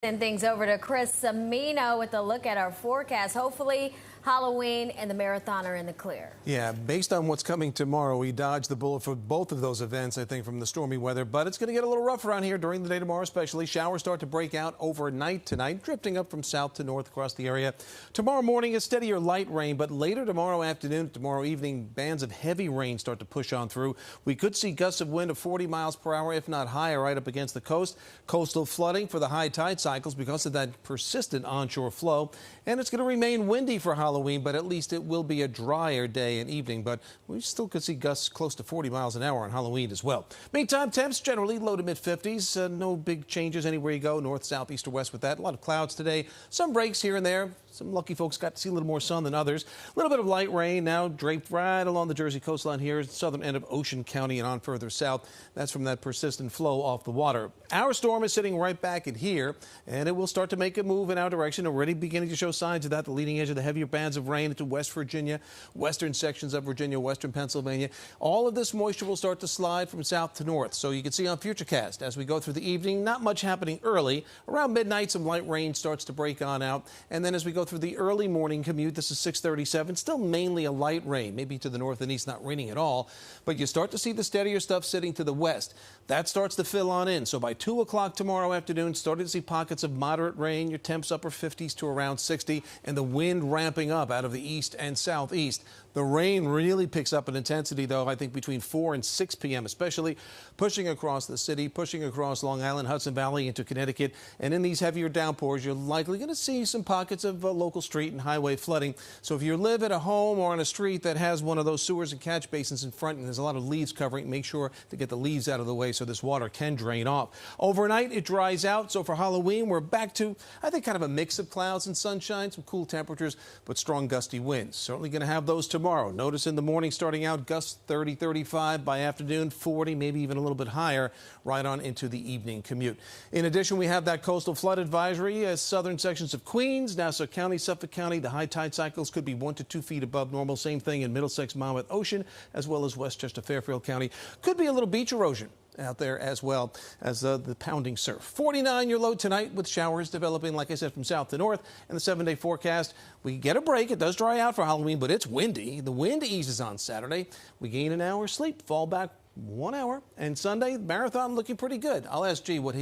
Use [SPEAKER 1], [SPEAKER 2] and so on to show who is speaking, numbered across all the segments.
[SPEAKER 1] Send things over to Chris Samino with a look at our forecast. Hopefully, Halloween and the marathon are in the clear.
[SPEAKER 2] Yeah, based on what's coming tomorrow, we dodged the bullet for both of those events, I think, from the stormy weather. But it's going to get a little rough around here during the day tomorrow, especially. Showers start to break out overnight tonight, drifting up from south to north across the area. Tomorrow morning, a steadier light rain, but later tomorrow afternoon, tomorrow evening, bands of heavy rain start to push on through. We could see gusts of wind of 40 miles per hour, if not higher, right up against the coast. Coastal flooding for the high tide cycles because of that persistent onshore flow. And it's going to remain windy for Halloween, but at least it will be a drier day and evening. But we still could see gusts close to 40 miles an hour on Halloween as well. Meantime, temps generally low to mid 50s. No big changes anywhere you go, north, south, east, or west with that. A lot of clouds today. Some breaks here and there. Some lucky folks got to see a little more sun than others. A little bit of light rain now draped right along the Jersey coastline here, southern end of Ocean County and on further south. That's from that persistent flow off the water. Our storm is sitting right back in here, and it will start to make a move in our direction. Already beginning to show signs of that. The leading edge of the heavier bands of rain into West Virginia, western sections of Virginia, western Pennsylvania. All of this moisture will start to slide from south to north. So you can see on Futurecast as we go through the evening, not much happening early. Around midnight, some light rain starts to break on out. And then as we go through the early morning commute, this is 637, still mainly a light rain, maybe to the north and east, not raining at all. But you start to see the steadier stuff sitting to the west. That starts to fill on in. So by 2 o'clock tomorrow afternoon, starting to see pockets of moderate rain, your temps upper 50s to around 60, and the wind ramping up out of the east and southeast. The rain really picks up in intensity, though, I think between 4 and 6 p.m., especially pushing across the city, pushing across Long Island, Hudson Valley into Connecticut. And in these heavier downpours, you're likely going to see some pockets of local street and highway flooding. So if you live at a home or on a street that has one of those sewers and catch basins in front and there's a lot of leaves covering, make sure to get the leaves out of the way so this water can drain off. Overnight, it dries out. So for Halloween, we're back to, I think, kind of a mix of clouds and sunshine, some cool temperatures, but strong gusty winds. Certainly going to have those tomorrow. Notice in the morning starting out gusts 30, 35, by afternoon 40, maybe even a little bit higher, right on into the evening commute. In addition, we have that coastal flood advisory as southern sections of Queens, Nassau County, Suffolk County. The high tide cycles could be 1 to 2 feet above normal. Same thing in Middlesex, Monmouth, Ocean, as well as Westchester, Fairfield County. Could be a little beach erosion out there as well as the pounding surf. 49 your low tonight with showers developing, like I said, from south to north. And the 7-day forecast, we get a break. It does dry out for Halloween, but it's windy. The wind eases on Saturday. We gain an hour's sleep, fall back 1 hour. And Sunday, marathon looking pretty good. I'll ask G what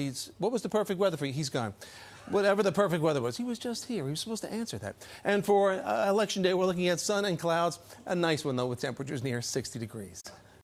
[SPEAKER 2] was the perfect weather for you? He's gone. Whatever the perfect weather was. He was just here. He was supposed to answer that. And for Election Day, we're looking at sun and clouds. A nice one, though, with temperatures near 60 degrees.